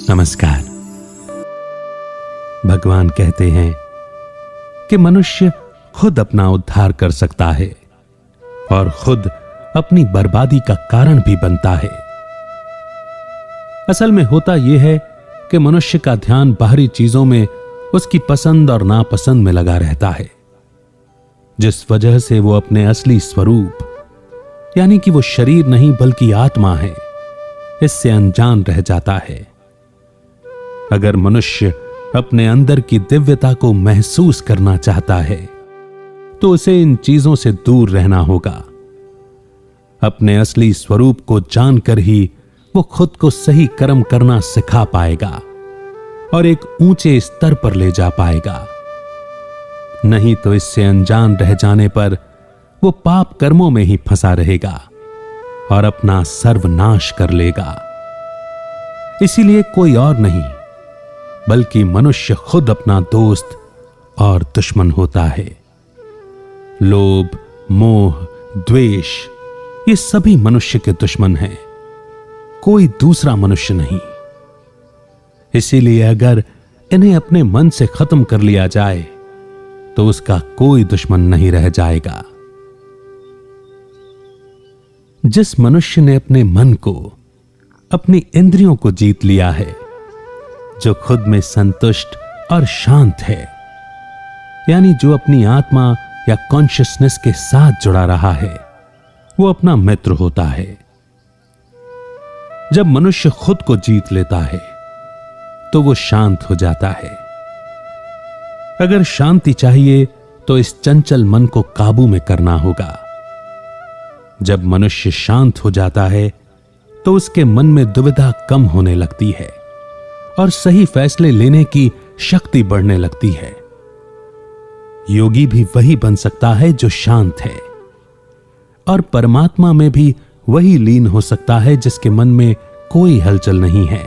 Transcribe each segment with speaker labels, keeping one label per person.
Speaker 1: नमस्कार। भगवान कहते हैं कि मनुष्य खुद अपना उद्धार कर सकता है और खुद अपनी बर्बादी का कारण भी बनता है। असल में होता यह है कि मनुष्य का ध्यान बाहरी चीजों में उसकी पसंद और नापसंद में लगा रहता है, जिस वजह से वो अपने असली स्वरूप यानी कि वो शरीर नहीं बल्कि आत्मा है, इससे अनजान रह जाता है। अगर मनुष्य अपने अंदर की दिव्यता को महसूस करना चाहता है तो उसे इन चीजों से दूर रहना होगा। अपने असली स्वरूप को जानकर ही वो खुद को सही कर्म करना सिखा पाएगा और एक ऊंचे स्तर पर ले जा पाएगा। नहीं तो इससे अनजान रह जाने पर वो पाप कर्मों में ही फंसा रहेगा और अपना सर्वनाश कर लेगा। इसीलिए कोई और नहीं बल्कि मनुष्य खुद अपना दोस्त और दुश्मन होता है। लोभ, मोह, द्वेष ये सभी मनुष्य के दुश्मन हैं, कोई दूसरा मनुष्य नहीं। इसीलिए अगर इन्हें अपने मन से खत्म कर लिया जाए तो उसका कोई दुश्मन नहीं रह जाएगा। जिस मनुष्य ने अपने मन को, अपनी इंद्रियों को जीत लिया है, जो खुद में संतुष्ट और शांत है, यानी जो अपनी आत्मा या कॉन्शियसनेस के साथ जुड़ा रहा है, वो अपना मित्र होता है। जब मनुष्य खुद को जीत लेता है तो वो शांत हो जाता है। अगर शांति चाहिए तो इस चंचल मन को काबू में करना होगा। जब मनुष्य शांत हो जाता है तो उसके मन में दुविधा कम होने लगती है और सही फैसले लेने की शक्ति बढ़ने लगती है। योगी भी वही बन सकता है जो शांत है, और परमात्मा में भी वही लीन हो सकता है जिसके मन में कोई हलचल नहीं है।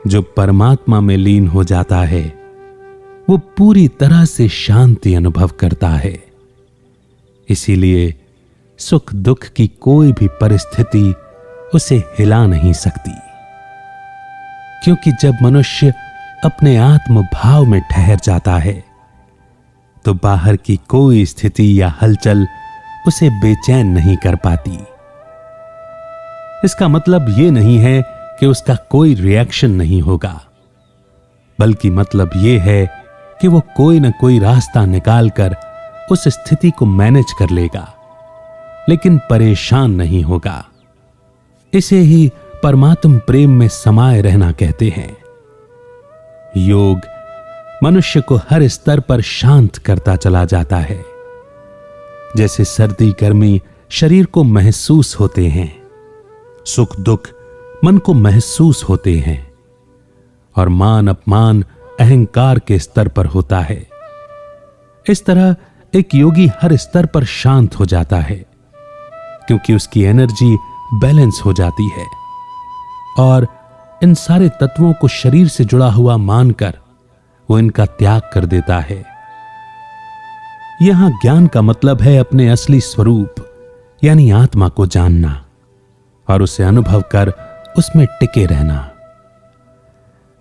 Speaker 1: जो परमात्मा में लीन हो जाता है वो पूरी तरह से शांति अनुभव करता है। इसीलिए सुख दुख की कोई भी परिस्थिति उसे हिला नहीं सकती, क्योंकि जब मनुष्य अपने आत्म भाव में ठहर जाता है तो बाहर की कोई स्थिति या हलचल उसे बेचैन नहीं कर पाती। इसका मतलब यह नहीं है कि उसका कोई रिएक्शन नहीं होगा, बल्कि मतलब यह है कि वो कोई ना कोई रास्ता निकालकर उस स्थिति को मैनेज कर लेगा, लेकिन परेशान नहीं होगा। इसे ही परमात्म प्रेम में समाये रहना कहते हैं। योग मनुष्य को हर स्तर पर शांत करता चला जाता है। जैसे सर्दी गर्मी शरीर को महसूस होते हैं, सुख दुख मन को महसूस होते हैं, और मान अपमान अहंकार के स्तर पर होता है। इस तरह एक योगी हर स्तर पर शांत हो जाता है, क्योंकि उसकी एनर्जी बैलेंस हो जाती है और इन सारे तत्वों को शरीर से जुड़ा हुआ मानकर वो इनका त्याग कर देता है। यहां ज्ञान का मतलब है अपने असली स्वरूप यानी आत्मा को जानना और उसे अनुभव कर उसमें टिके रहना।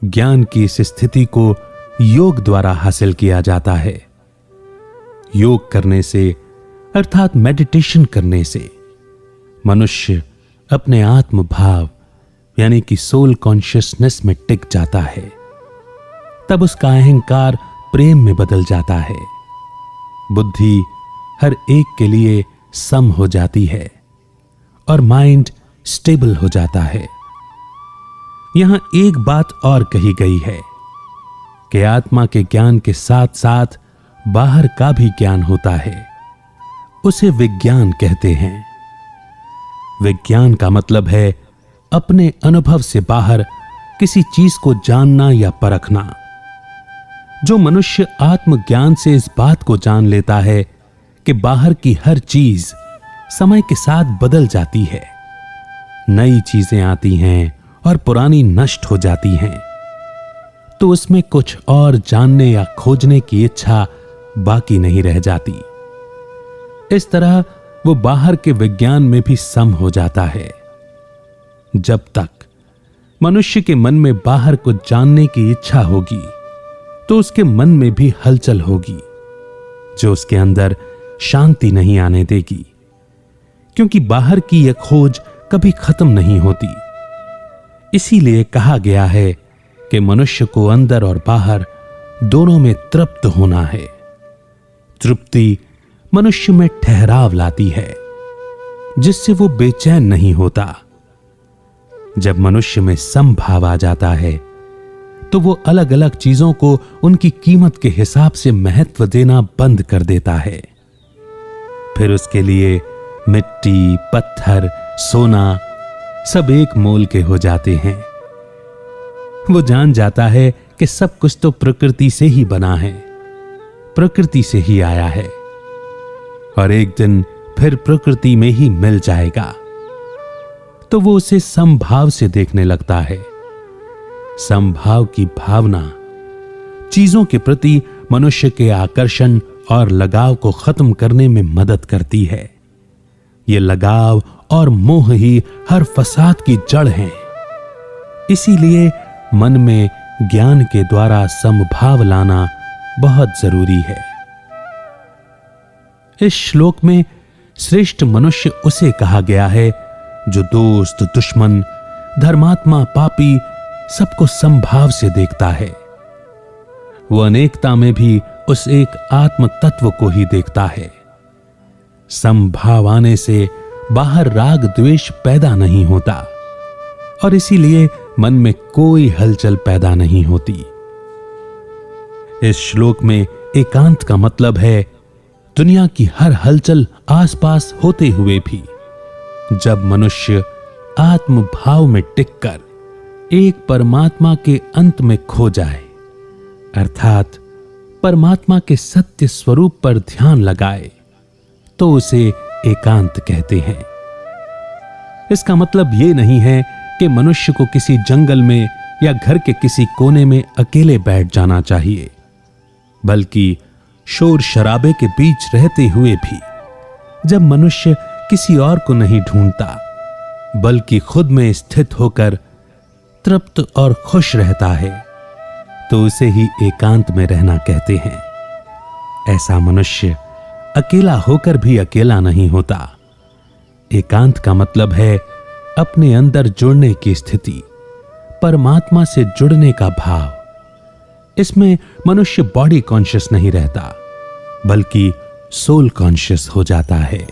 Speaker 1: ज्ञान की इस स्थिति को योग द्वारा हासिल किया जाता है। योग करने से अर्थात मेडिटेशन करने से मनुष्य अपने आत्म भाव यानी कि सोल कॉन्शियसनेस में टिक जाता है। तब उसका अहंकार प्रेम में बदल जाता है, बुद्धि हर एक के लिए सम हो जाती है और माइंड स्टेबल हो जाता है। यहां एक बात और कही गई है कि आत्मा के ज्ञान के साथ साथ बाहर का भी ज्ञान होता है, उसे विज्ञान कहते हैं। विज्ञान का मतलब है अपने अनुभव से बाहर किसी चीज को जानना या परखना। जो मनुष्य आत्मज्ञान से इस बात को जान लेता है कि बाहर की हर चीज समय के साथ बदल जाती है, नई चीजें आती हैं और पुरानी नष्ट हो जाती हैं, तो उसमें कुछ और जानने या खोजने की इच्छा बाकी नहीं रह जाती। इस तरह वो बाहर के विज्ञान में भी सम हो जाता है। जब तक मनुष्य के मन में बाहर को जानने की इच्छा होगी तो उसके मन में भी हलचल होगी, जो उसके अंदर शांति नहीं आने देगी, क्योंकि बाहर की यह खोज कभी खत्म नहीं होती। इसीलिए कहा गया है कि मनुष्य को अंदर और बाहर दोनों में तृप्त होना है। तृप्ति मनुष्य में ठहराव लाती है, जिससे वो बेचैन नहीं होता। जब मनुष्य में समभाव आ जाता है तो वो अलग अलग चीजों को उनकी कीमत के हिसाब से महत्व देना बंद कर देता है। फिर उसके लिए मिट्टी, पत्थर, सोना सब एक मोल के हो जाते हैं। वो जान जाता है कि सब कुछ तो प्रकृति से ही बना है, प्रकृति से ही आया है और एक दिन फिर प्रकृति में ही मिल जाएगा। तो वो उसे समभाव से देखने लगता है। समभाव की भावना चीजों के प्रति मनुष्य के आकर्षण और लगाव को खत्म करने में मदद करती है। ये लगाव और मोह ही हर फसाद की जड़ है। इसीलिए मन में ज्ञान के द्वारा समभाव लाना बहुत जरूरी है। इस श्लोक में श्रेष्ठ मनुष्य उसे कहा गया है जो दोस्त, दुश्मन, धर्मात्मा, पापी सबको समभाव से देखता है। वो अनेकता में भी उस एक आत्म तत्व को ही देखता है। समभाव आने से बाहर राग द्वेष पैदा नहीं होता और इसीलिए मन में कोई हलचल पैदा नहीं होती। इस श्लोक में एकांत का मतलब है दुनिया की हर हलचल आसपास होते हुए भी जब मनुष्य आत्म भाव में टिककर एक परमात्मा के अंत में खो जाए, अर्थात परमात्मा के सत्य स्वरूप पर ध्यान लगाए, तो उसे एकांत कहते हैं। इसका मतलब यह नहीं है कि मनुष्य को किसी जंगल में या घर के किसी कोने में अकेले बैठ जाना चाहिए, बल्कि शोर शराबे के बीच रहते हुए भी जब मनुष्य किसी और को नहीं ढूंढता बल्कि खुद में स्थित होकर तृप्त और खुश रहता है, तो उसे ही एकांत में रहना कहते हैं। ऐसा मनुष्य अकेला होकर भी अकेला नहीं होता। एकांत का मतलब है अपने अंदर जुड़ने की स्थिति, परमात्मा से जुड़ने का भाव। इसमें मनुष्य बॉडी कॉन्शियस नहीं रहता बल्कि सोल कॉन्शियस हो जाता है।